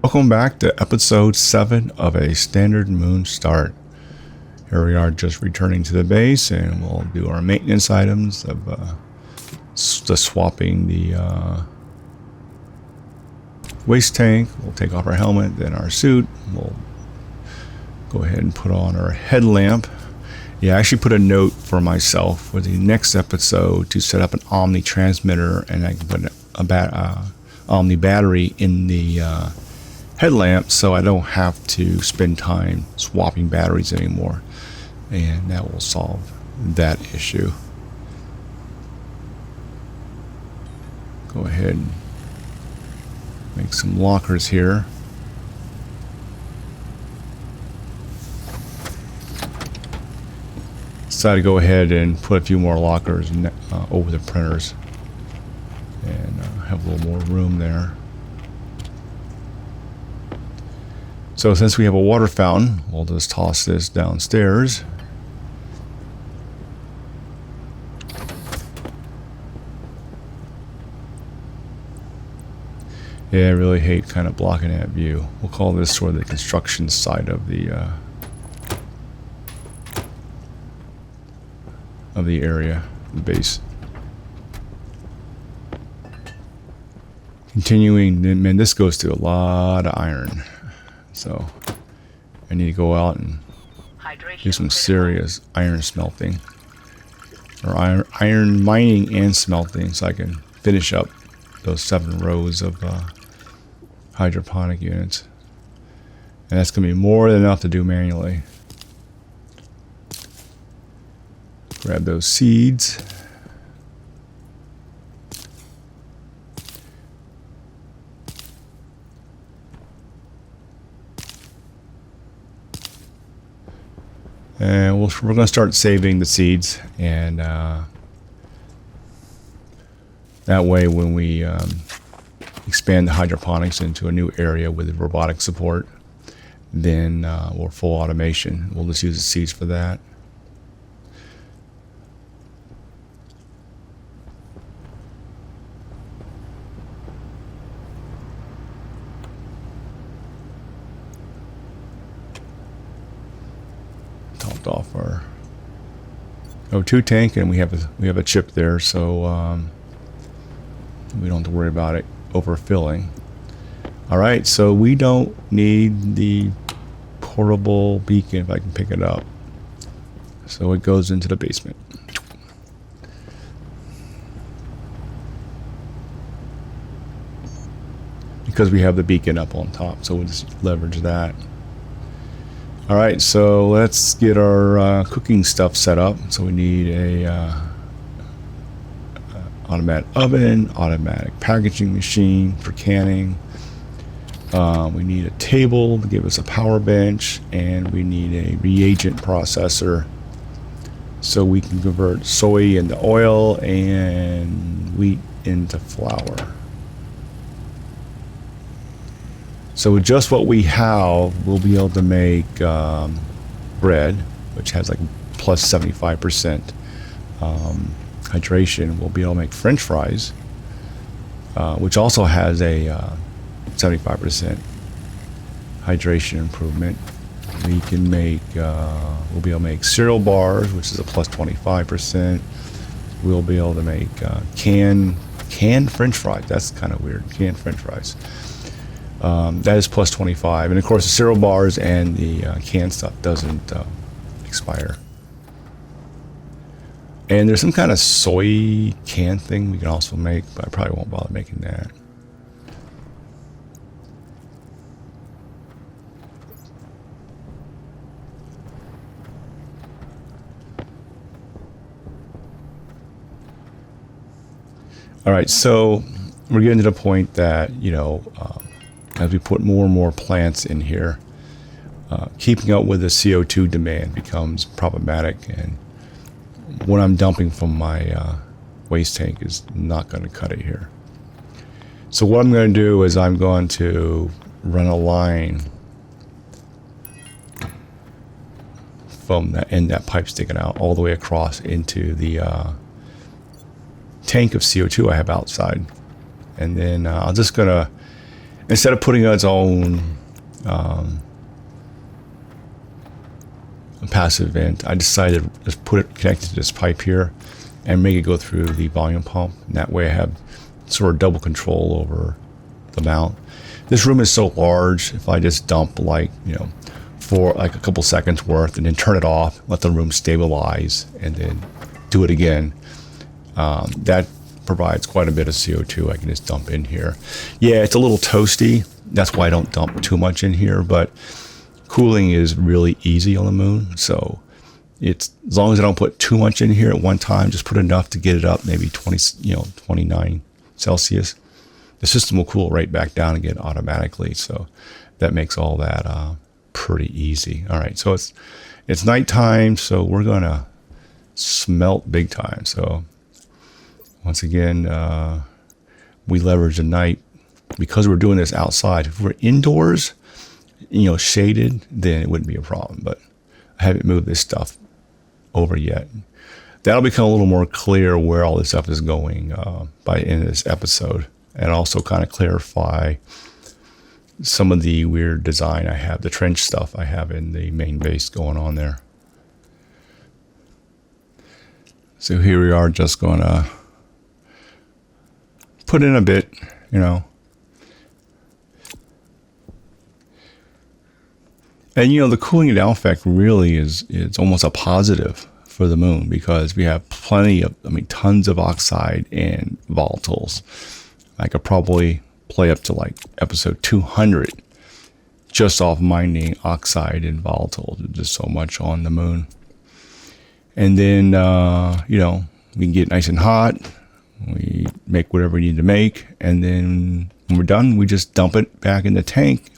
Welcome back to episode 7 of A Standard Moon Start. Here we are just returning to the base, and we'll do our maintenance items of swapping the waste tank. We'll take off our helmet, then our suit. We'll go ahead and put on our headlamp. Yeah, I actually put a note for myself for the next episode to set up an Omni transmitter, and I can put a Omni battery in the headlamp, so I don't have to spend time swapping batteries anymore, and that will solve that issue. Go ahead and make some lockers here. Decided to go ahead and put a few more lockers over the printers and have a little more room there. So since we have a water fountain, we'll just toss this downstairs. Yeah, I really hate kind of blocking that view. We'll call this sort of the construction side of the area, the base. Continuing, man, this goes through a lot of iron. So I need to go out and do some serious iron smelting, or iron mining and smelting, so I can finish up those 7 rows of hydroponic units. And that's going to be more than enough to do manually. Grab those seeds. And we're going to start saving the seeds, and that way when we expand the hydroponics into a new area with robotic support, then we're full automation. We'll just use the seeds for that. Topped off our O2 tank, and we have a chip there, so we don't have to worry about it overfilling. All right, so we don't need the portable beacon if I can pick it up, so it goes into the basement. Because we have the beacon up on top, so we'll just leverage that. All right, so let's get our cooking stuff set up. So we need a automatic oven, automatic packaging machine for canning. We need a table to give us a power bench, and we need a reagent processor so we can convert soy into oil and wheat into flour. So with just what we have, we'll be able to make bread, which has like plus 75% hydration. We'll be able to make French fries, which also has a 75% hydration improvement. We can make, we'll be able to make cereal bars, which is a plus 25%. We'll be able to make canned French fries. That's kind of weird, canned French fries. That is plus 25, and of course the cereal bars and the canned stuff doesn't expire. And there's some kind of soy can thing we can also make, but I probably won't bother making that. All right, so we're getting to the point that, as we put more and more plants in here, keeping up with the CO2 demand becomes problematic, and what I'm dumping from my waste tank is not going to cut it here. So what I'm going to do is I'm going to run a line from that end, that pipe sticking out all the way across into the tank of CO2 I have outside. And then I'm just gonna, instead of putting its own passive vent, I decided to just put it connected to this pipe here and make it go through the volume pump. And that way I have sort of double control over the mount. This room is so large, if I just dump like, for like a couple seconds worth and then turn it off, let the room stabilize and then do it again, that provides quite a bit of CO2 I can just dump in here. Yeah, it's a little toasty. That's why I don't dump too much in here, but cooling is really easy on the moon. So it's, as long as I don't put too much in here at one time, just put enough to get it up, maybe 29 Celsius. The system will cool right back down again automatically. So that makes all that pretty easy. All right, so it's nighttime, so we're gonna smelt big time. So once again, we leverage the night because we're doing this outside. If we're indoors, shaded, then it wouldn't be a problem. But I haven't moved this stuff over yet. That'll become a little more clear where all this stuff is going by the end of this episode, and also kind of clarify some of the weird design I have, the trench stuff I have in the main base going on there. So here we are, just gonna put in a bit, And the cooling down effect really is almost a positive for the moon, because we have tons of oxide and volatiles. I could probably play up to like episode 200 just off mining oxide and volatiles. There's just so much on the moon. And then, we can get nice and hot. We make whatever we need to make. And then when we're done, we just dump it back in the tank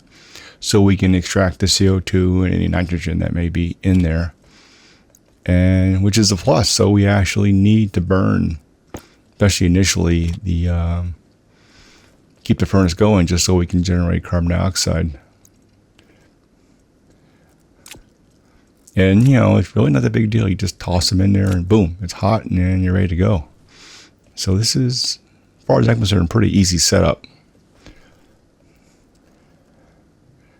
so we can extract the CO2 and any nitrogen that may be in there, and which is a plus. So we actually need to burn, especially initially, the keep the furnace going just so we can generate carbon dioxide. And it's really not that big a deal. You just toss them in there and boom, it's hot, and then you're ready to go. So this is, as far as I'm concerned, a pretty easy setup.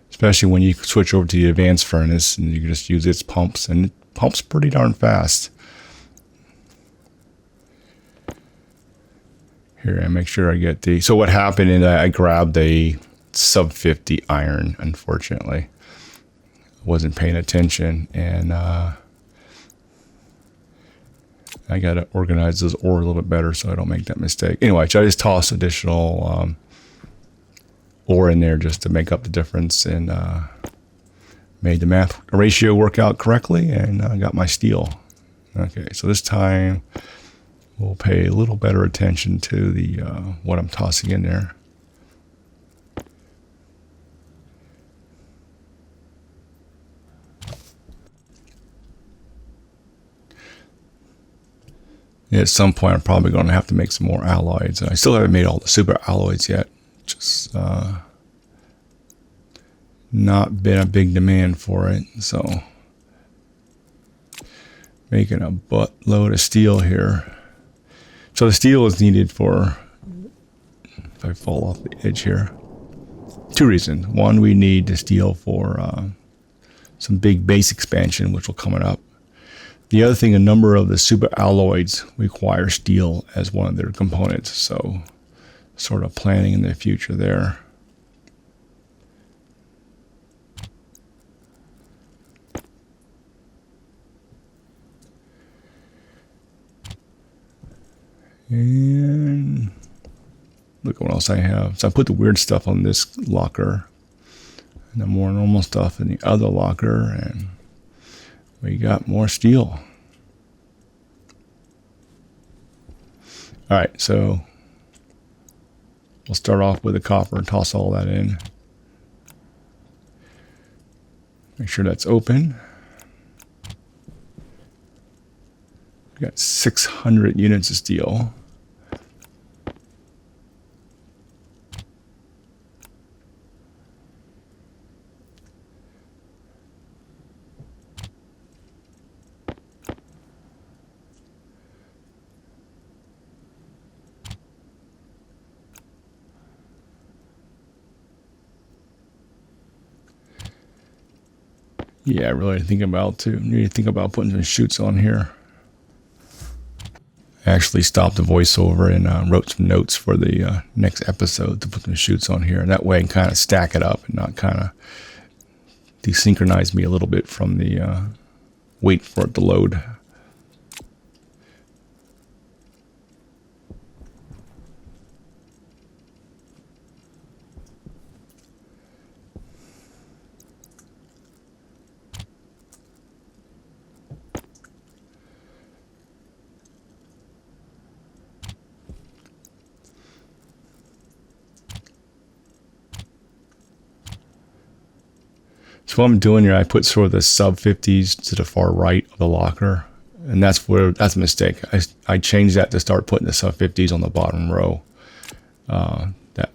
Especially when you switch over to the advanced furnace and you can just use its pumps, and it pumps pretty darn fast. Here, I make sure I get so what happened is I grabbed a sub 50 iron, unfortunately. Wasn't paying attention, and I got to organize this ore a little bit better so I don't make that mistake. Anyway, so I just toss additional ore in there just to make up the difference, and made the math ratio work out correctly, and I got my steel. Okay, so this time we'll pay a little better attention to the what I'm tossing in there. At some point, I'm probably going to have to make some more alloys. I still haven't made all the super alloys yet. Just not been a big demand for it. So making a buttload of steel here. So the steel is needed for, if I fall off the edge here, two reasons. One, we need the steel for some big base expansion, which will come up. The other thing, a number of the super alloys require steel as one of their components. So sort of planning in the future there. And look what else I have. So I put the weird stuff on this locker, and the more normal stuff in the other locker, and we got more steel. All right, so we'll start off with the copper and toss all that in. Make sure that's open. We got 600 units of steel. Yeah, I really think about too. Need to think about putting some chutes on here. I actually stopped the voiceover and wrote some notes for the next episode to put some chutes on here. And that way I can kind of stack it up and not kind of desynchronize me a little bit from the wait for it to load. So what I'm doing here, I put sort of the sub 50s to the far right of the locker. And that's a mistake. I changed that to start putting the sub 50s on the bottom row. That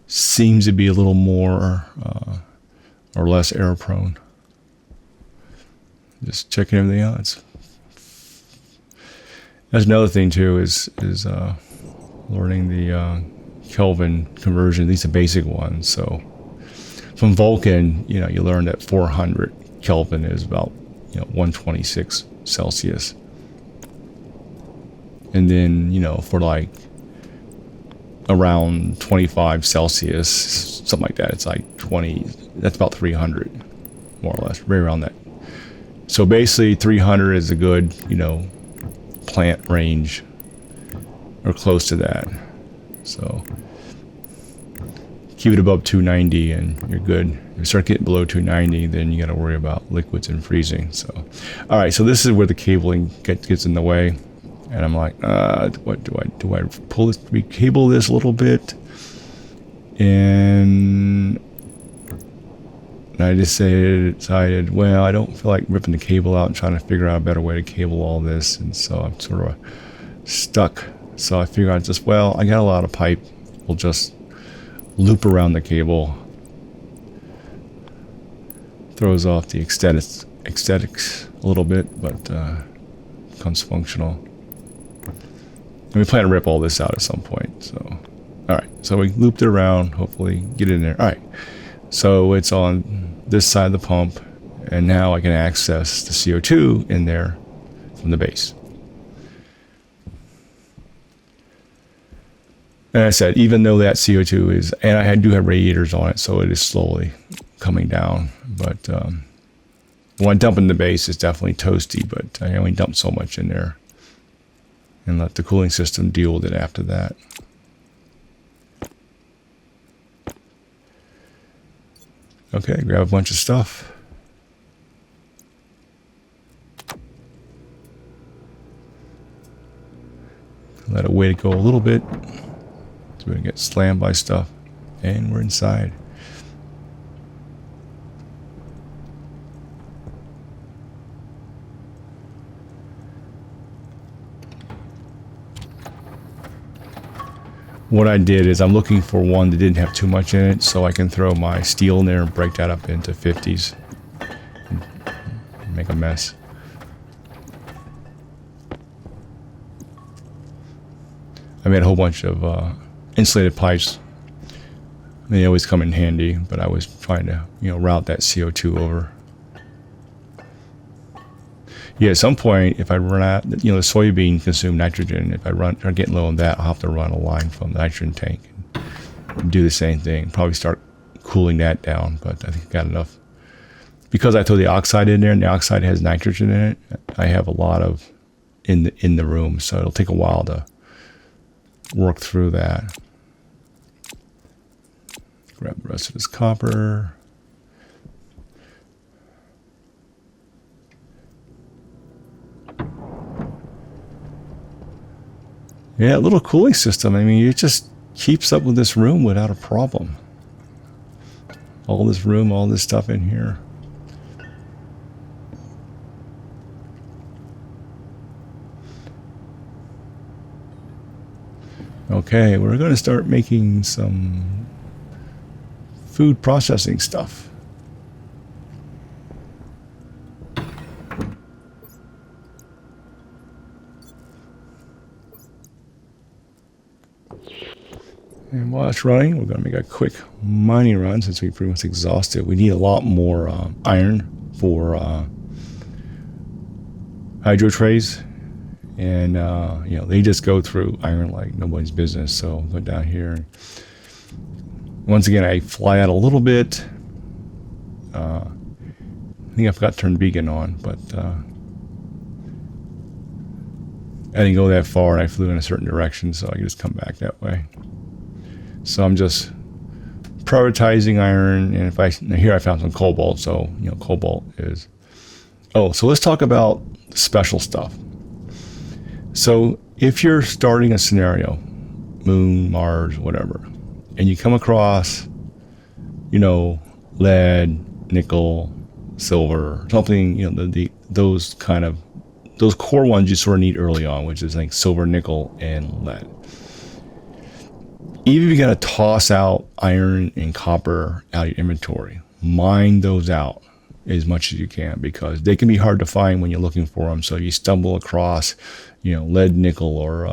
seems to be a little more or less error prone. Just checking everything out. That's another thing too is learning the Kelvin conversion, at least the basic one. So from Vulcan, you learn that 400 Kelvin is about 126 Celsius. And then, for like around 25 Celsius, something like that, it's like 20, that's about 300, more or less, right around that. So basically 300 is a good, plant range or close to that. So keep it above 290 and you're good. If you start getting below 290, then you got to worry about liquids and freezing. So, all right, so this is where the cabling gets in the way. And I'm like, what do I pull this, recable this a little bit? And I decided, well, I don't feel like ripping the cable out and trying to figure out a better way to cable all this. And so I'm sort of stuck. So I figured I got a lot of pipe. We'll just loop around the cable. Throws off the aesthetics a little bit, but becomes functional. And we plan to rip all this out at some point. So, all right. So we looped it around. Hopefully, get in there. All right. So it's on this side of the pump, and now I can access the CO2 in there from the base. And I said, even though that CO2 is, and I do have radiators on it, so it is slowly coming down. But when I dump in the base, it's definitely toasty, but I only dump so much in there and let the cooling system deal with it after that. Okay, grab a bunch of stuff. Let it wait to go a little bit. So we don't get slammed by stuff. And we're inside. What I did is I'm looking for one that didn't have too much in it, so I can throw my steel in there and break that up into 50s and make a mess. I made a whole bunch of insulated pipes. They always come in handy, but I was trying to route that CO2 over. Yeah, at some point, if I run out, the soybean consume nitrogen. If I start getting low on that, I'll have to run a line from the nitrogen tank and do the same thing. Probably start cooling that down, but I think I got enough. Because I throw the oxide in there, and the oxide has nitrogen in it, I have a lot of in the room, so it'll take a while to work through that. Grab the rest of this copper. Yeah, a little cooling system. I mean, it just keeps up with this room without a problem. All this room, all this stuff in here. Okay, we're going to start making some food processing stuff. And while it's running, we're going to make a quick mining run since we pretty much exhausted. We need a lot more iron for hydro trays. And, they just go through iron like nobody's business. So I'll go down here. And once again, I fly out a little bit. I think I forgot to turn beacon on, but I didn't go that far, and I flew in a certain direction, so I could just come back that way. So I'm just prioritizing iron, and here I found some cobalt, so cobalt is. Oh, so let's talk about special stuff. So if you're starting a scenario, Moon, Mars, whatever, and you come across, lead, nickel, silver, something, those core ones you sort of need early on, which is like silver, nickel, and lead. Even if you got to toss out iron and copper out of your inventory, mine those out as much as you can, because they can be hard to find when you're looking for them. So you stumble across, lead, nickel, or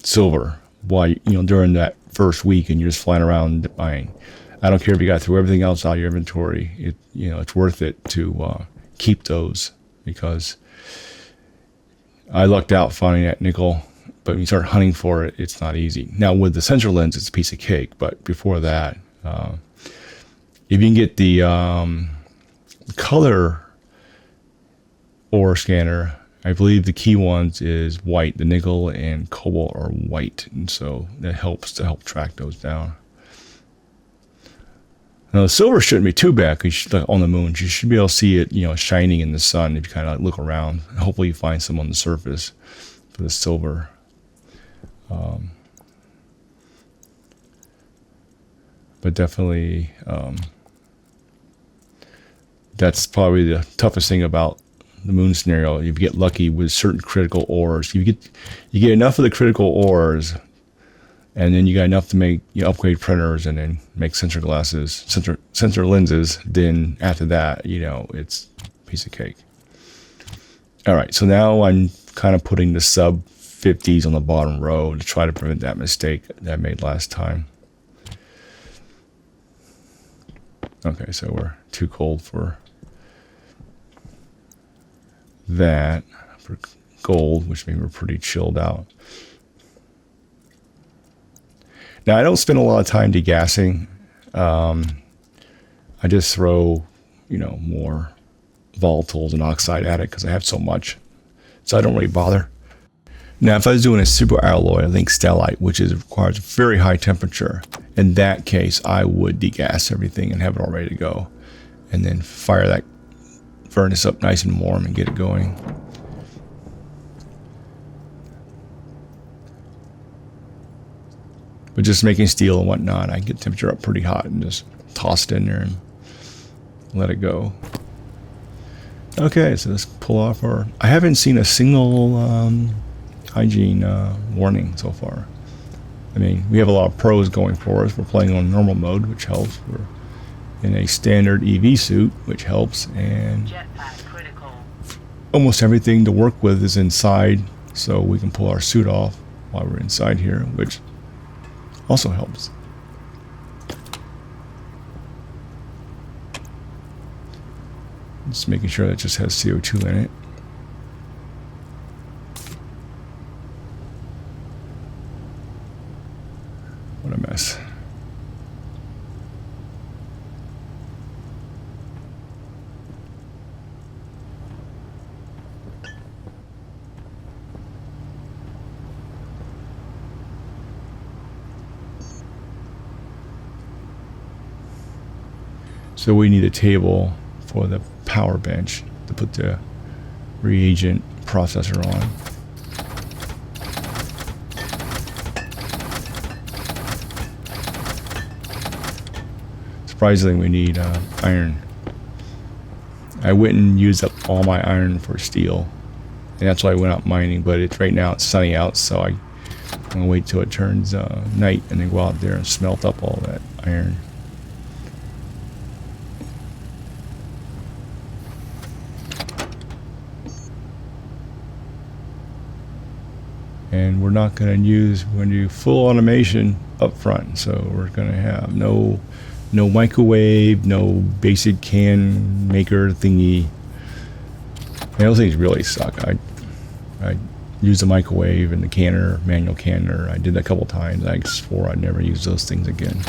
silver while during that first week, and you're just flying around buying. I don't care if you got through everything else out of your inventory. It's worth it to keep those, because I lucked out finding that nickel, but when you start hunting for it, it's not easy. Now with the sensor lens, it's a piece of cake. But before that, if you can get the color ore scanner, I believe the key ones is white. The nickel and cobalt are white, and so that helps to help track those down. Now the silver shouldn't be too bad, because on the moon you should be able to see it, shining in the sun if you kind of look around. Hopefully you find some on the surface for the silver. But definitely, that's probably the toughest thing about the moon scenario. If you get lucky with certain critical ores, you get enough of the critical ores, and then you got enough to make upgrade printers and then make sensor lenses. Then after that, it's a piece of cake. All right, so now I'm kind of putting the sub 50s on the bottom row to try to prevent that mistake that I made last time. Okay, so we're too cold for that, for gold, which means we're pretty chilled out. Now, I don't spend a lot of time degassing. I just throw, more volatiles and oxide at it because I have so much. So I don't really bother. Now, if I was doing a super alloy, I think stellite, which requires very high temperature, in that case, I would degas everything and have it all ready to go, and then fire that furnace up nice and warm and get it going. But just making steel and whatnot, I get temperature up pretty hot and just toss it in there and let it go. Okay, so let's pull off our. I haven't seen a single hygiene warning so far. I mean, we have a lot of pros going for us. We're playing on normal mode, which helps. We're in a standard EV suit, which helps, and almost everything to work with is inside, so we can pull our suit off while we're inside here, which also helps. Just making sure that just has CO2 in it. What a mess. So we need a table for the power bench to put the reagent processor on. Surprisingly, we need iron. I went and used up all my iron for steel, and that's why I went out mining. But right now it's sunny out, so I'm gonna wait till it turns night and then go out there and smelt up all that iron. and we're not going to do full automation up front. So we're going to have no microwave, no basic can maker thingy. And those things really suck. I use the microwave and the canner, manual canner. I did that a couple times. I swore I'd never use those things again.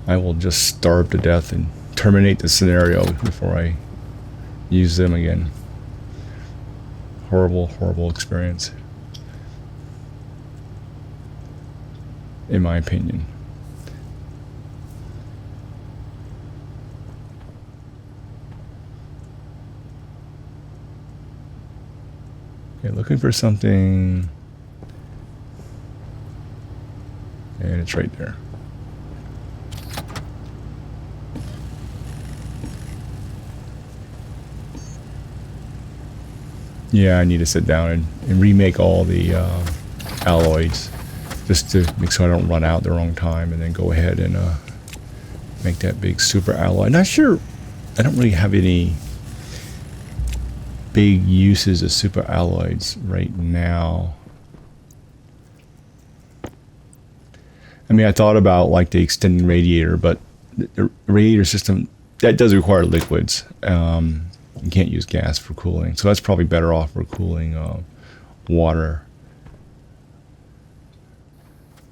I will just starve to death and terminate the scenario before I use them again. Horrible experience, in my opinion. Okay, looking for something, and it's right there. Yeah, I need to sit down and remake all the alloys just to make sure I don't run out the wrong time, and then go ahead and make that big super alloy. Not sure, I don't really have any big uses of super alloys right now. I mean, I thought about like the extending radiator, but the radiator system, that does require liquids. You can't use gas for cooling, so that's probably better off for cooling water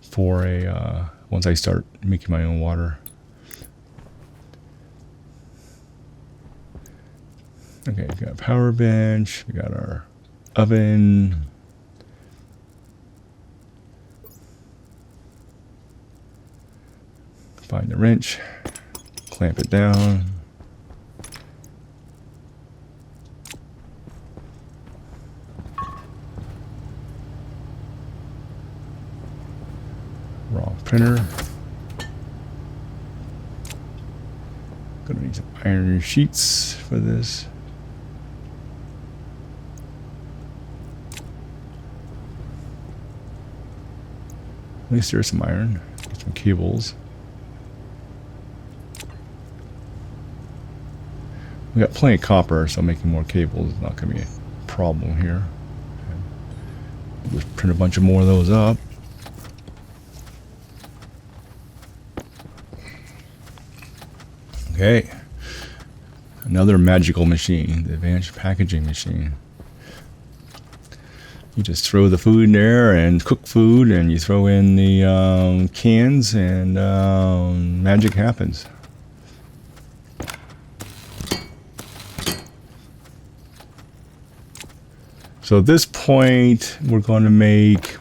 for once I start making my own water. Okay, we got a power bench, we got our oven. Find the wrench, clamp it down. Raw printer. Gonna need some iron sheets for this. At least there's some iron. Get some cables. We got plenty of copper, so making more cables is not going to be a problem here. Okay. Just print a bunch of more of those up. Okay. Another magical machine, the advanced packaging machine. You just throw the food in there and cook food, and you throw in the cans, and magic happens. So at this point, we can make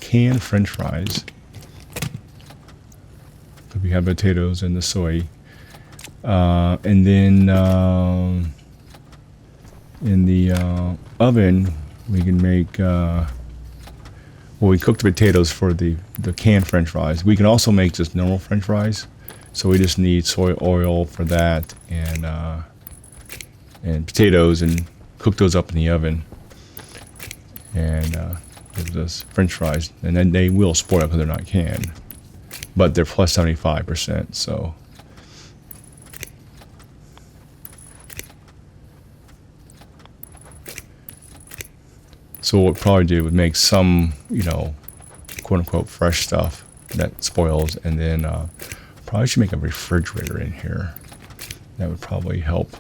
canned French fries. We have potatoes and the soy, and then in the oven we can make. Well, we cook the potatoes for the canned French fries. We can also make just normal French fries. So we just need soy oil for that, and potatoes, and cook those up in the oven, and gives us French fries. And then they will spoil because they're not canned, but they're plus 75%. So what we'd probably do would make some, quote unquote fresh stuff that spoils, and then probably should make a refrigerator in here. That would probably help.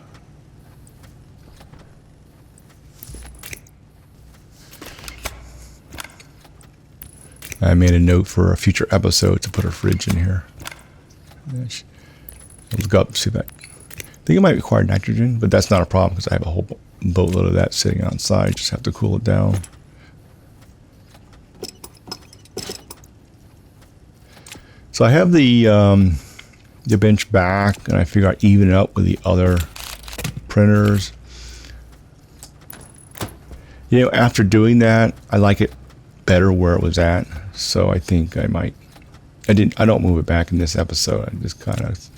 I made a note for a future episode to put a fridge in here. Look up, see that. I think it might require nitrogen, but that's not a problem because I have a whole boatload of that sitting outside. Just have to cool it down. So I have the bench back, and I figure I'd even it up with the other printers. After doing that, I like it better where it was at. So I think I might. I don't move it back in this episode. I just kind of,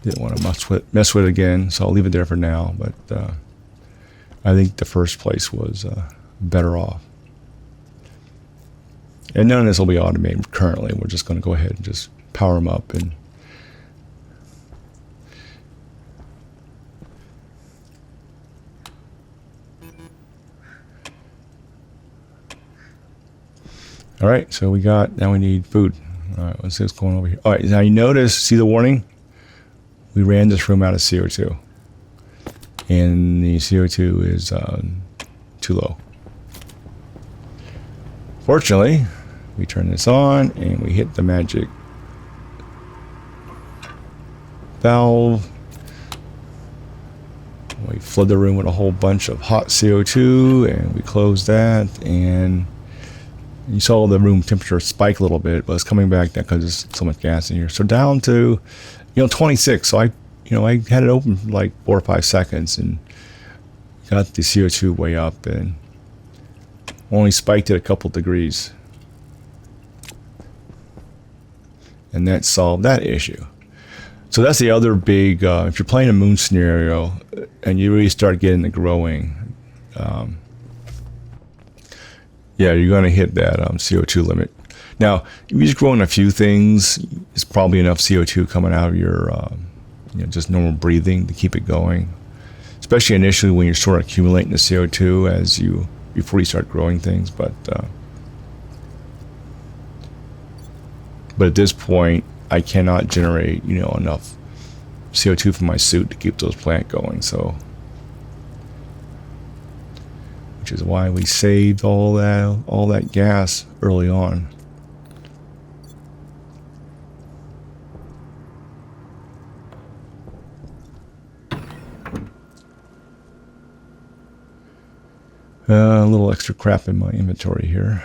didn't want to mess with it again. So I'll leave it there for now. But I think the first place was better off. And none of this will be automated currently. We're just going to go ahead and just power them up, and All right, so now we need food. All right, let's see what's going over here. All right, now you notice, see the warning? We ran this room out of CO2. And the CO2 is too low. Fortunately, we turn this on and we hit the magic valve. We flood the room with a whole bunch of hot CO2 and we close that, and you saw the room temperature spike a little bit, but it's coming back now because there's so much gas in here. So down to 26. So I had it open for like 4 or 5 seconds and got the CO2 way up and only spiked it a couple degrees. And that solved that issue. So that's the other big, if you're playing a moon scenario and you really start getting the growing, yeah, you're going to hit that CO2 limit. Now, if you're just growing a few things, it's probably enough CO2 coming out of your just normal breathing to keep it going. Especially initially when you're sort of accumulating the CO2 before you start growing things. But at this point, I cannot generate enough CO2 from my suit to keep those plants going. So, which is why we saved all that gas early on. A little extra crap in my inventory here.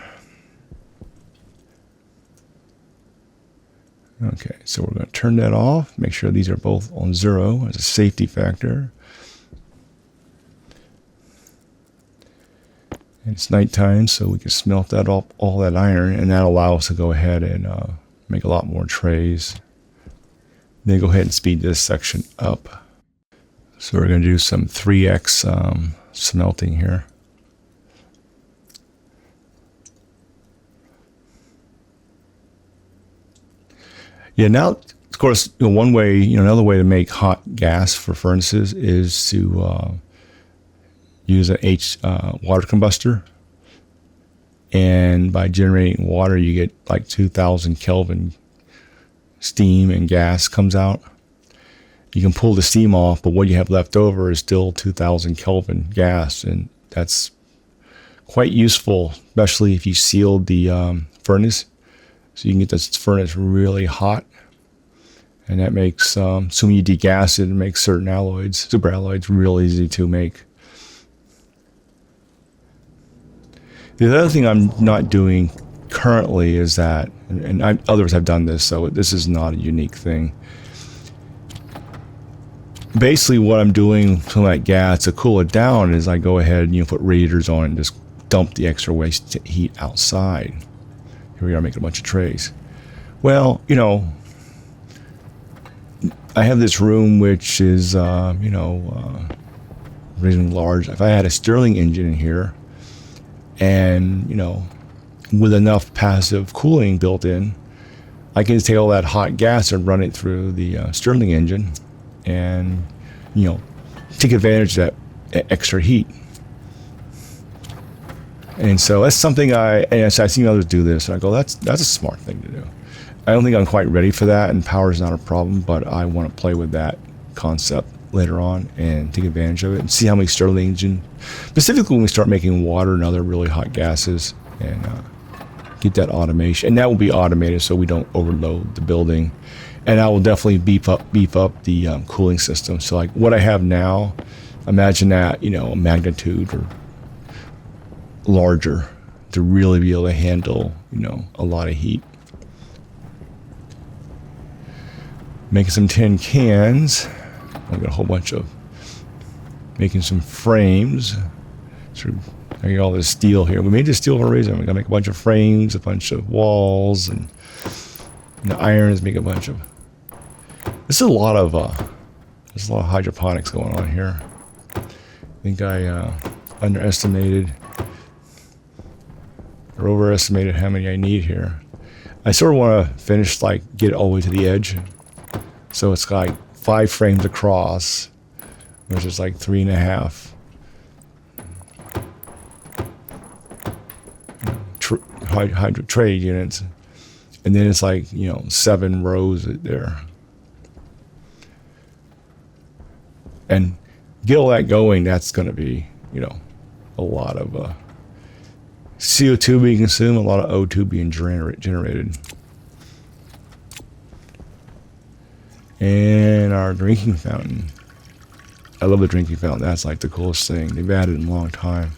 Okay, so we're going to turn that off. Make sure these are both on 0 as a safety factor. And it's nighttime, so we can smelt that off, all that iron, and that'll allow us to go ahead and make a lot more trays. Then go ahead and speed this section up. So we're going to do some 3x smelting here. Yeah, now, of course, one way, another way to make hot gas for furnaces is to use a water combustor. And by generating water, you get like 2,000 Kelvin steam and gas comes out. You can pull the steam off, but what you have left over is still 2,000 Kelvin gas. And that's quite useful, especially if you sealed the furnace. So you can get this furnace really hot, and that makes, assuming you degas it, it makes certain alloys, super alloys, real easy to make. The other thing I'm not doing currently is that, and others have done this, so this is not a unique thing. Basically what I'm doing to that gas to cool it down is I go ahead and put radiators on it and just dump the extra waste heat outside. Here we are making a bunch of trays. Well, I have this room which is, reasonably large. If I had a Stirling engine in here and, with enough passive cooling built in, I can just take all that hot gas and run it through the Stirling engine and, take advantage of that extra heat. And so that's something I've seen others do this, and I go, that's a smart thing to do. I don't think I'm quite ready for that, and power is not a problem, but I want to play with that concept later on and take advantage of it and see how many Stirling engine, specifically when we start making water and other really hot gases, and get that automation. And that will be automated so we don't overload the building. And I will definitely beef up the cooling system. So like what I have now, imagine that, a magnitude or larger to really be able to handle, a lot of heat. Making some tin cans. I've got a whole bunch of making some frames. So I get all this steel here. We made this steel for a reason. We're gonna make a bunch of frames, a bunch of walls, and the irons make a bunch of. This is a lot of there's a lot of hydroponics going on here. I think I underestimated or overestimated how many I need here. I sort of want to finish, get it all the way to the edge. So it's like 5 frames across, which is like 3.5. hydrant tray units, and then it's like 7 rows there, and get all that going. That's going to be a lot of CO2 being consumed, a lot of O2 being generated. And our drinking fountain. I love the drinking fountain. That's like the coolest thing they've added in a long time.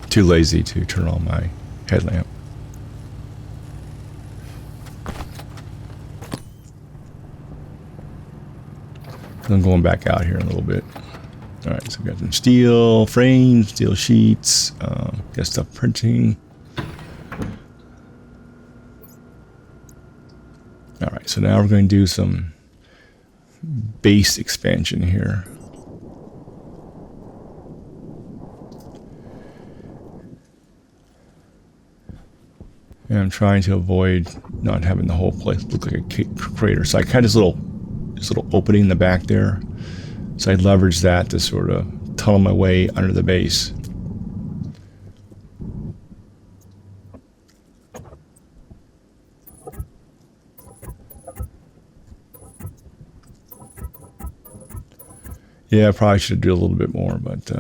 Too lazy to turn on my headlamp. I'm going back out here in a little bit. All right, so we got some steel frames, steel sheets, got stuff printing. All right, so now we're going to do some base expansion here. And I'm trying to avoid not having the whole place look like a crater. So I kind of this little opening in the back there. So I leverage that to sort of tunnel my way under the base. Yeah, I probably should do a little bit more, but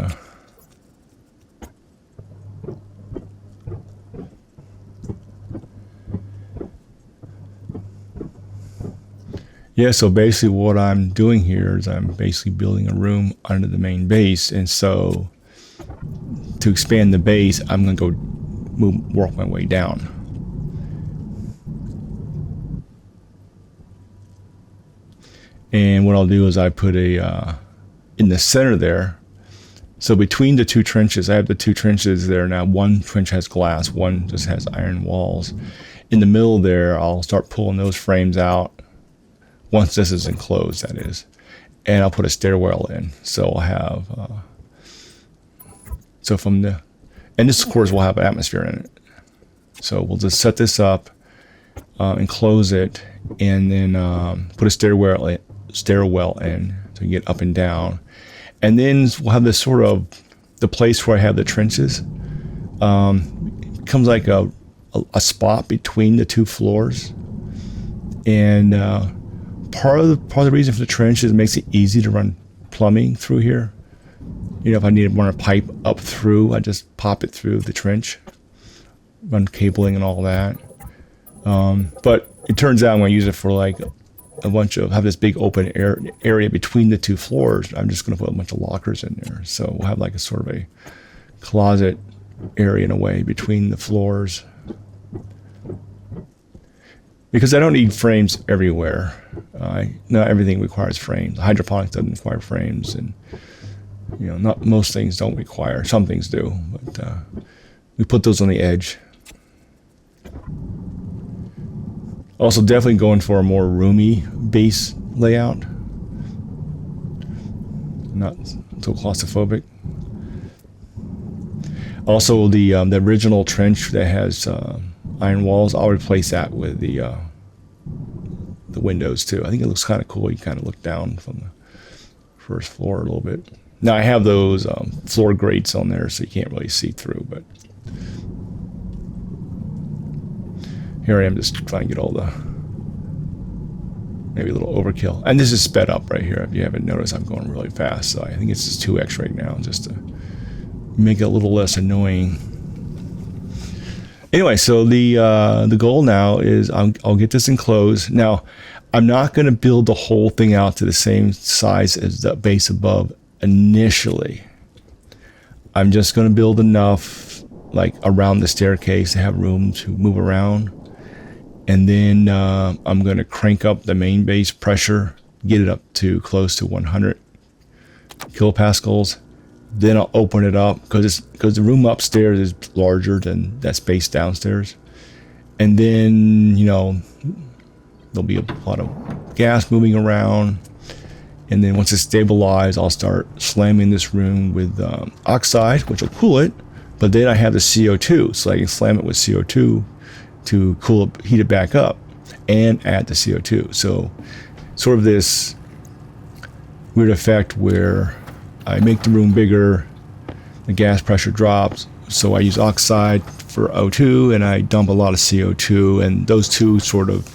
yeah, so basically what I'm doing here is I'm basically building a room under the main base, and so to expand the base, I'm going to go work my way down. And what I'll do is I put a in the center there. So between the 2 trenches, I have the 2 trenches there now. One trench has glass, one just has iron walls. In the middle there, I'll start pulling those frames out. Once this is enclosed, that is. And I'll put a stairwell in. So I'll have, and this of course will have an atmosphere in it. So we'll just set this up, enclose it, and then put a stairwell in to get up and down. And then we'll have this sort of, the place where I have the trenches, becomes like a spot between the 2 floors. And part of the reason for the trench is it makes it easy to run plumbing through here. If I need to run a pipe up through, I just pop it through the trench, run cabling and all that. But it turns out I'm going to use it for like have this big open area between the 2 floors. I'm just going to put a bunch of lockers in there. So we'll have like a sort of a closet area in a way between the floors. Because I don't need frames everywhere. Not everything requires frames. Hydroponics doesn't require frames, and not most things don't require. Some things do, but we put those on the edge. Also, definitely going for a more roomy base layout. Not so claustrophobic. Also, the original trench that has iron walls, I'll replace that with the windows too. I think it looks kind of cool. You kind of look down from the first floor a little bit. Now I have those floor grates on there, so you can't really see through. But here I am, just trying to get all the maybe a little overkill. And this is sped up right here. If you haven't noticed, I'm going really fast. So I think it's just 2x right now, just to make it a little less annoying. Anyway, so the goal now is I'll get this enclosed. Now, I'm not going to build the whole thing out to the same size as the base above initially. I'm just going to build enough like around the staircase to have room to move around. And then I'm going to crank up the main base pressure, get it up to close to 100 kilopascals. Then I'll open it up because the room upstairs is larger than that space downstairs. And then, there'll be a lot of gas moving around. And then once it's stabilized, I'll start slamming this room with oxide, which will cool it. But then I have the CO2, so I can slam it with CO2 to heat it back up and add the CO2. So sort of this weird effect where I make the room bigger, the gas pressure drops, so I use oxide for O2 and I dump a lot of CO2, and those two sort of,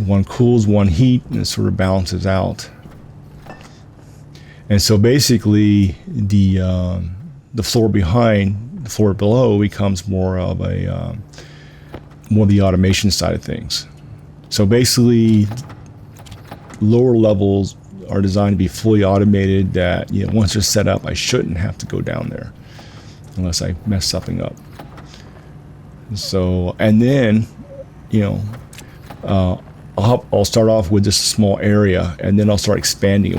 one cools, one heat, and it sort of balances out. And so basically the floor behind, the floor below becomes more of the automation side of things. So basically lower levels are designed to be fully automated, that, you know, once they're set up, I shouldn't have to go down there unless I mess something up. So, and then, you know, I'll start off with just a small area, and then I'll start expanding it.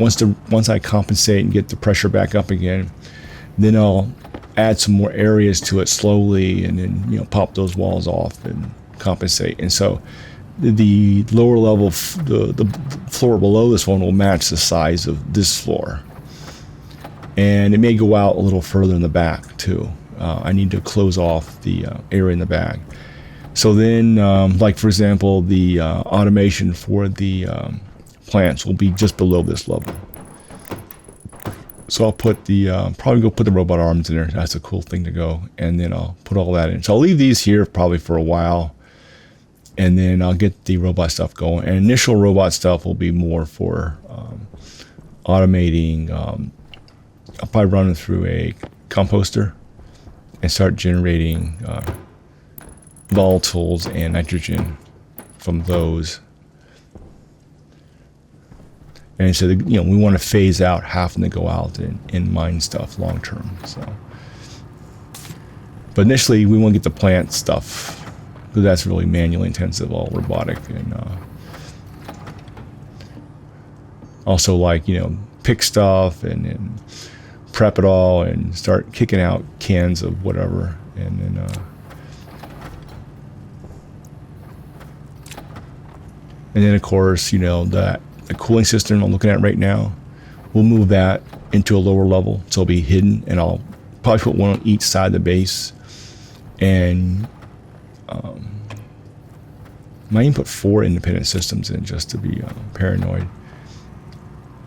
Once I compensate and get the pressure back up again, then I'll add some more areas to it slowly, and then, you know, pop those walls off and compensate. And so the lower level, the floor below this one will match the size of this floor, and it may go out a little further in the back too. I need to close off the area in the back. So then, like for example, the automation for the plants will be just below this level. So I'll put probably go put the robot arms in there. That's a cool thing to go. And then I'll put all that in. So I'll leave these here probably for a while, and then I'll get the robot stuff going. And initial robot stuff will be more for automating. I'll probably run it through a composter and start generating volatiles and nitrogen from those. And so, you know, we want to phase out having to go out and mine stuff long term. So, but initially we want to get the plant stuff, because that's really manually intensive, all robotic, and also, like, you know, pick stuff and prep it all and start kicking out cans of whatever, and then of course, you know, that the cooling system I'm looking at right now, we'll move that into a lower level, so it'll be hidden, and I'll probably put one on each side of the base, and might even put 4 independent systems in, just to be paranoid.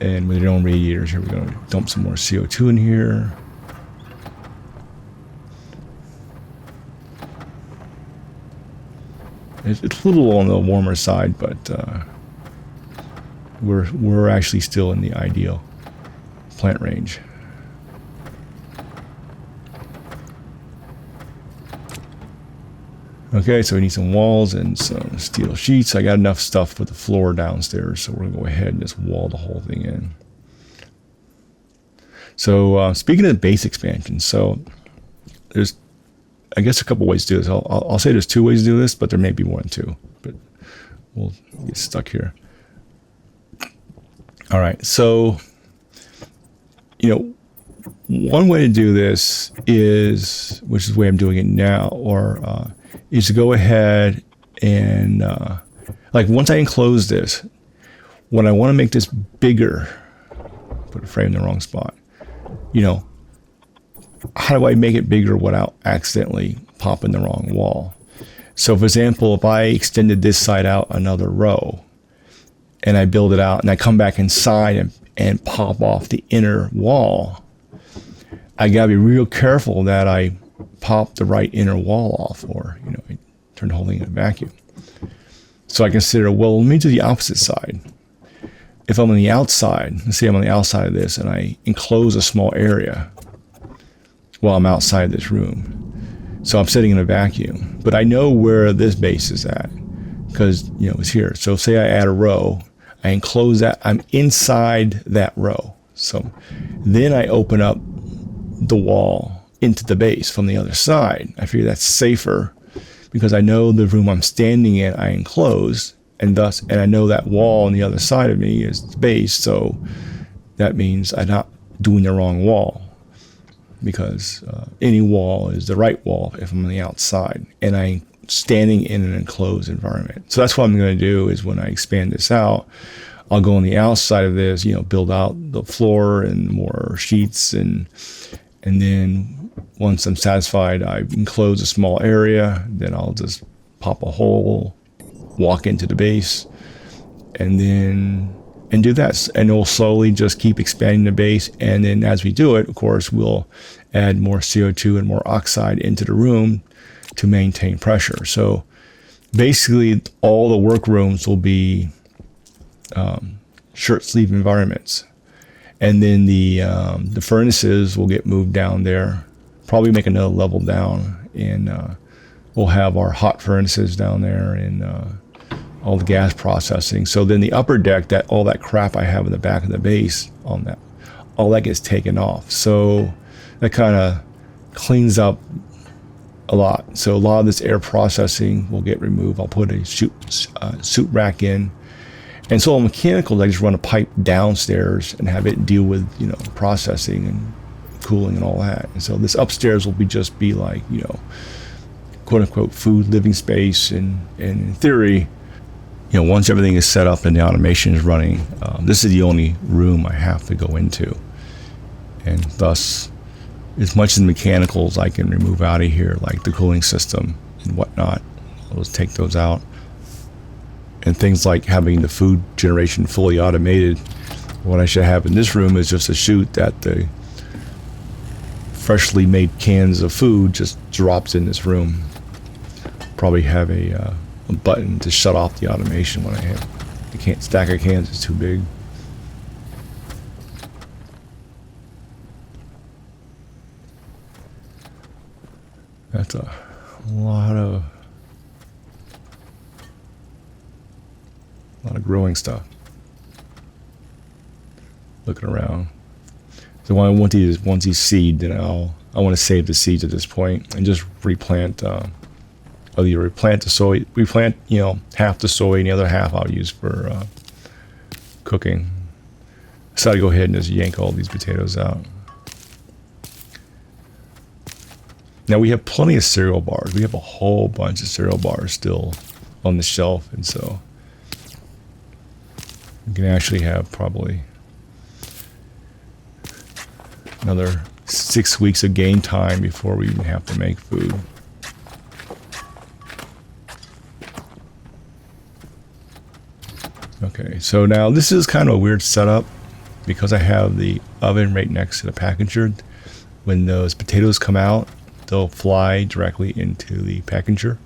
And with their own radiators here, we're going to dump some more CO2 in here. It's a little on the warmer side, but we're actually still in the ideal plant range. Okay, so we need some walls and some steel sheets. I got enough stuff for the floor downstairs, so we're gonna go ahead and just wall the whole thing in. So speaking of the base expansion, so there's, I guess, a couple ways to do this. I'll say there's 2 ways to do this, but there may be more than 2, but we'll get stuck here. All right, so, you know, one way to do this is, which is the way I'm doing it now, is to go ahead and, like, once I enclose this, when I want to make this bigger, put a frame in the wrong spot, you know, how do I make it bigger without accidentally popping the wrong wall? So, for example, if I extended this side out another row, and I build it out, and I come back inside and pop off the inner wall, I gotta be real careful that I pop the right inner wall off, or, you know, I turn the whole thing in a vacuum. So I consider, well, let me do the opposite side. If I'm on the outside, let's say I'm on the outside of this, and I enclose a small area while I'm outside this room. So I'm sitting in a vacuum, but I know where this base is at, because, you know, it's here. So say I add a row, I enclose that, I'm inside that row. So then I open up the wall into the base from the other side. I figure that's safer, because I know the room I'm standing in I enclose, and I know that wall on the other side of me is the base, so that means I'm not doing the wrong wall, because any wall is the right wall if I'm on the outside, and I'm standing in an enclosed environment. So that's what I'm going to do, is when I expand this out, I'll go on the outside of this, you know, build out the floor and more sheets, and then once I'm satisfied, I enclose a small area, then I'll just pop a hole, walk into the base, and then and do that. And we'll slowly just keep expanding the base. And then as we do it, of course, we'll add more CO2 and more oxide into the room to maintain pressure. So basically all the work rooms will be shirt sleeve environments. And then the furnaces will get moved down there, probably make another level down. And we'll have our hot furnaces down there and all the gas processing. So then the upper deck, that all that crap I have in the back of the base on that, all that gets taken off. So that kind of cleans up a lot. So a lot of this air processing will get removed. I'll put a suit rack in. And so on mechanicals, I just run a pipe downstairs and have it deal with, processing and cooling and all that. And so this upstairs will just be like, quote unquote food living space. And in theory, once everything is set up and the automation is running, this is the only room I have to go into. And thus, as much as the mechanicals I can remove out of here, like the cooling system and whatnot, I'll just take those out. And things like having the food generation fully automated, what I should have in this room is just a chute that the freshly made cans of food just drops in this room. Probably have a button to shut off the automation when I have the stack of cans is too big. That's a lot of growing stuff. Looking around. So when I want these seed, then I want to save the seeds at this point and just replant. Either replant the soy, half the soy, and the other half I'll use for cooking. So I go ahead and just yank all these potatoes out. Now we have plenty of cereal bars. We have a whole bunch of cereal bars still on the shelf, and so we can actually have probably another 6 weeks of game time before we even have to make food. Okay, so now this is kind of a weird setup because I have the oven right next to the packager. When those potatoes come out, they'll fly directly into the packager,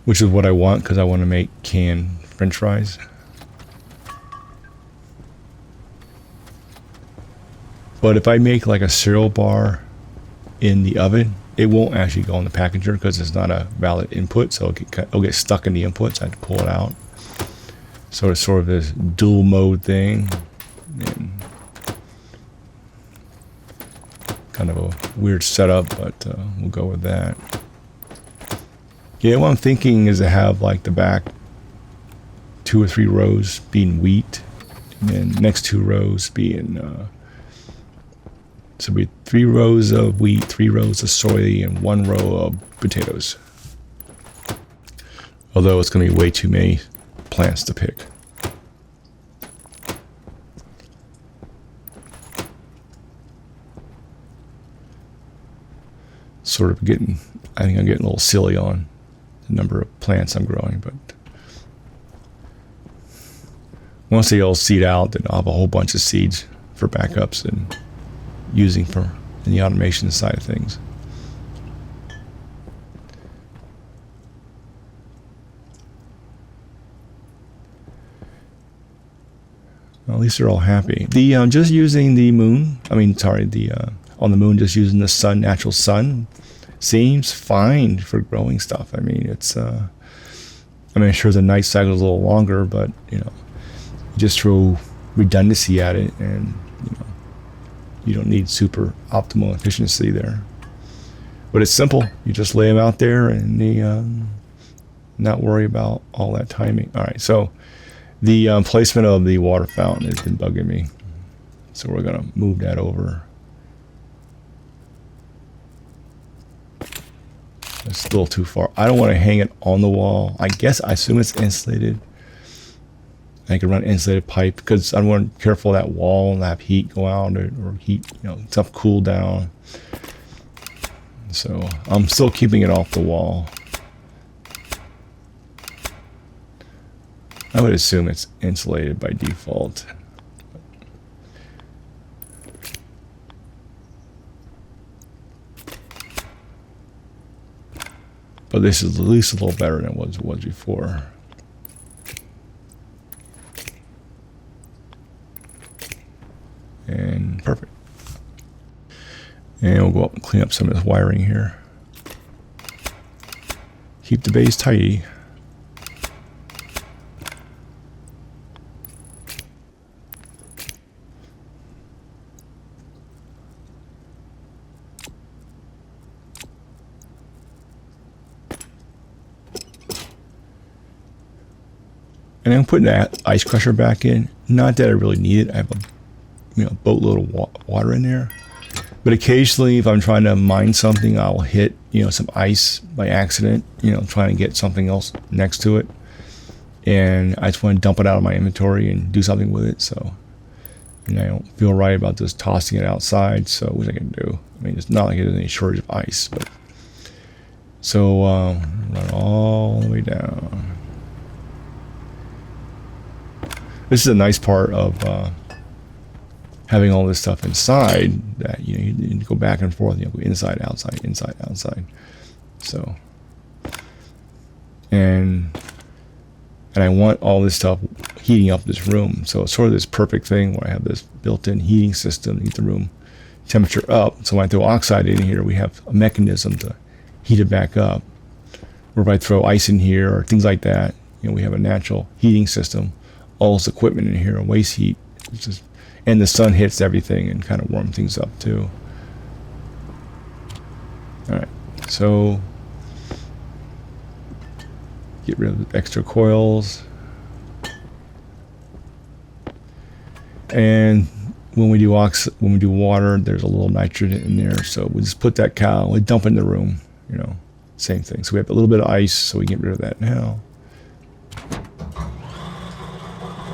which is what I want because I want to make canned French fries. But if I make like a cereal bar in the oven, it won't actually go in the packager because it's not a valid input, so it'll get stuck in the input, so I have to pull it out. So it's sort of this dual mode thing, and kind of a weird setup, but we'll go with that. Yeah, what I'm thinking is to have like the back 2 or 3 rows being wheat, and then next 2 rows being so we 3 rows of wheat, 3 rows of soy, and 1 row of potatoes. Although it's going to be way too many plants to pick. Sort of I think I'm getting a little silly on the number of plants I'm growing, but once they all seed out, then I'll have a whole bunch of seeds for backups and using for in the automation side of things. Well, at least they're all happy. The just using the moon, on the moon, just using the sun, natural sun, seems fine for growing stuff. I mean, it's, sure the night cycle is a little longer, but, you just throw redundancy at it and, you don't need super optimal efficiency there. But it's simple. You just lay them out there and not worry about all that timing. All right, so the placement of the water fountain has been bugging me. So we're going to move that over. It's a little too far. I don't want to hang it on the wall. I assume it's insulated. I can run insulated pipe because I want to be careful of that wall and have heat go out or heat, stuff cool down. So I'm still keeping it off the wall. I would assume it's insulated by default. But this is at least a little better than what it was before. And perfect. And we'll go up and clean up some of this wiring here. Keep the base tidy. And I'm putting that ice crusher back in. Not that I really need it. I have a boatload of water in there. But occasionally, if I'm trying to mine something, I'll hit some ice by accident. Trying to get something else next to it, and I just want to dump it out of my inventory and do something with it. So, I don't feel right about just tossing it outside. So, what I can do? I mean, it's not like there's any shortage of ice, but so run all the way down. This is a nice part of having all this stuff inside that you go back and forth, go inside, outside, inside, outside. So, and I want all this stuff heating up this room. So it's sort of this perfect thing where I have this built-in heating system to keep the room temperature up. So when I throw oxide in here, we have a mechanism to heat it back up. Or if I throw ice in here or things like that, we have a natural heating system. All this equipment in here, waste heat, and the sun hits everything and kind of warm things up too. All right, so get rid of the extra coils, and when we do water, there's a little nitrogen in there, so we just put that we dump it in the room. Same thing. So we have a little bit of ice, so we get rid of that now.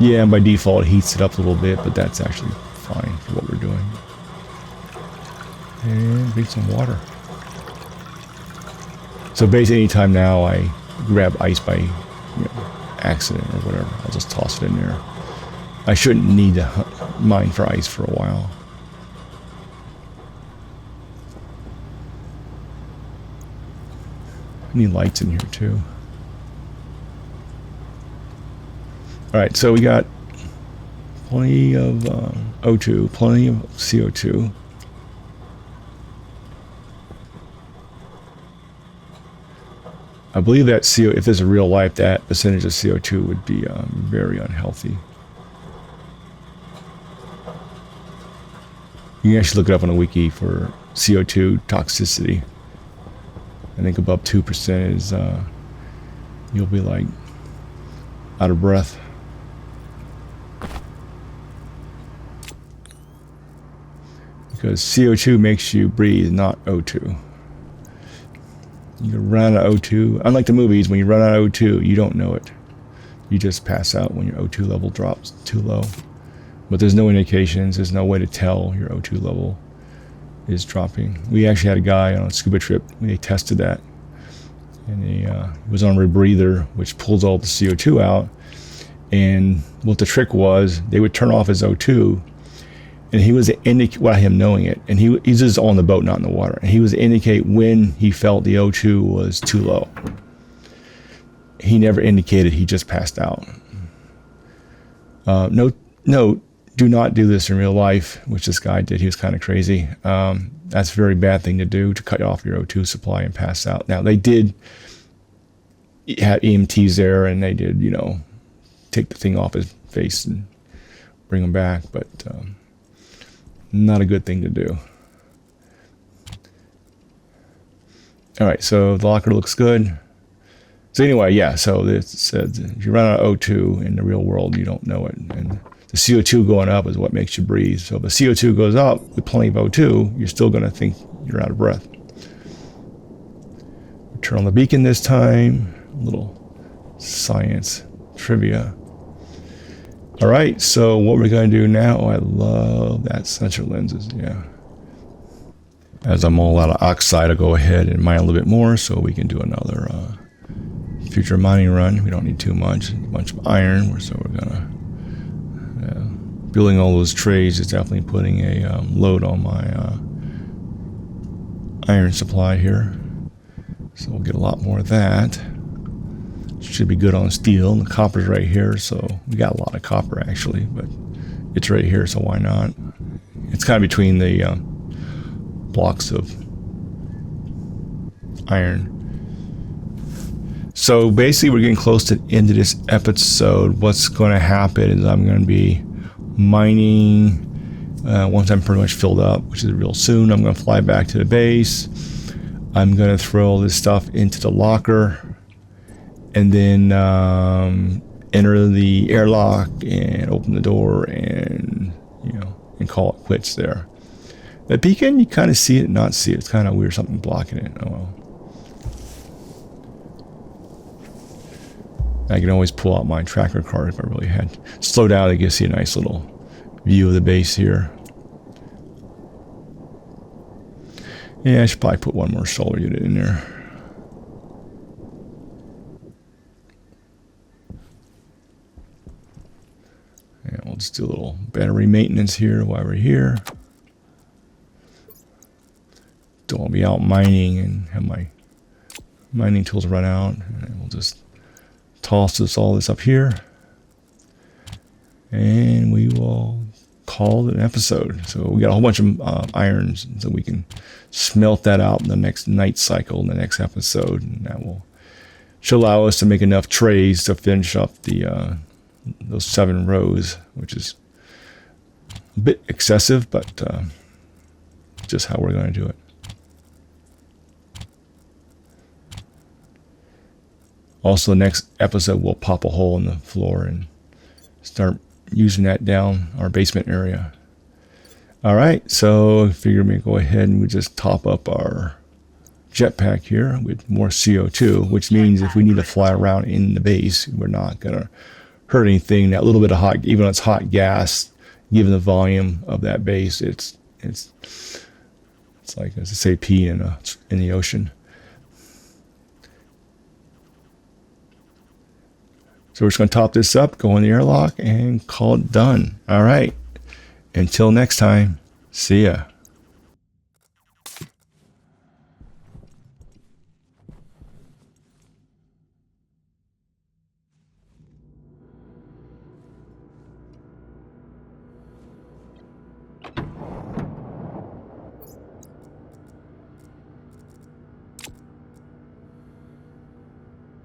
Yeah, and by default it heats it up a little bit, but that's actually fine for what we're doing. And drink some water. So basically anytime now I grab ice by accident or whatever, I'll just toss it in there. I shouldn't need to mine for ice for a while. I need lights in here too. All right, so we got plenty of O2, plenty of CO2. I believe that if there's a real life, that percentage of CO2 would be very unhealthy. You can actually look it up on a wiki for CO2 toxicity. I think above 2% is, you'll be like out of breath. Because CO2 makes you breathe, not O2. You run out of O2. Unlike the movies, when you run out of O2, you don't know it. You just pass out when your O2 level drops too low. But there's no indications. There's no way to tell your O2 level is dropping. We actually had a guy on a scuba trip. They tested that. And he was on a rebreather, which pulls all the CO2 out. And what the trick was, they would turn off his O2. And he was without him knowing it, and he's just on the boat, not in the water. And he was indicate when he felt the O2 was too low. He never indicated. He just passed out. Note: do not do this in real life, which this guy did. He was kind of crazy. That's a very bad thing to do, to cut off your O2 supply and pass out. Now they did have EMTs there, and they did, take the thing off his face and bring him back, but. Not a good thing to do. All right, so the locker looks good. So anyway, yeah, so it says if you run out of O2 in the real world, you don't know it. And the CO2 going up is what makes you breathe. So if the CO2 goes up with plenty of O2, you're still going to think you're out of breath. Turn on the beacon this time. A little science trivia. All right, so what we're going to do now, I love that sensor lenses, yeah. As I'm all out of oxide, I'll go ahead and mine a little bit more so we can do another future mining run. We don't need too much. A bunch of iron, so we're gonna building all those trays is definitely putting a load on my iron supply here. So we'll get a lot more of that. Should be good on steel. And the copper's right here, so we got a lot of copper actually, but it's right here, so why not? It's kind of between the blocks of iron. So basically we're getting close to the end of this episode. What's going to happen is I'm going to be mining once I'm pretty much filled up, which is real soon. I'm going to fly back to the base. I'm going to throw this stuff into the locker and then enter the airlock and open the door and, and call it quits there. The beacon, you kind of see it, not see it. It's kind of weird, something blocking it. Oh well. I can always pull out my tracker card if I really had. Slow down to get see a nice little view of the base here. Yeah, I should probably put one more solar unit in there. And we'll just do a little battery maintenance here while we're here. Don't want to be out mining and have my mining tools run out. And we'll just toss all this up here. And we will call it an episode. So we got a whole bunch of irons, so we can smelt that out in the next night cycle in the next episode, and that should allow us to make enough trays to finish up the those 7 rows, which is a bit excessive, but just how we're going to do it. Also, the next episode we'll pop a hole in the floor and start using that down our basement area. All right, so I figure we go ahead and we just top up our jetpack here with more CO2, which means if we need to fly around in the base, we're not going to hurt anything. That little bit of hot, even though it's hot gas, given the volume of that base, it's like, as I say, pee in the ocean. So we're just going to top this up, go in the airlock, and call it done. All right. Until next time, see ya.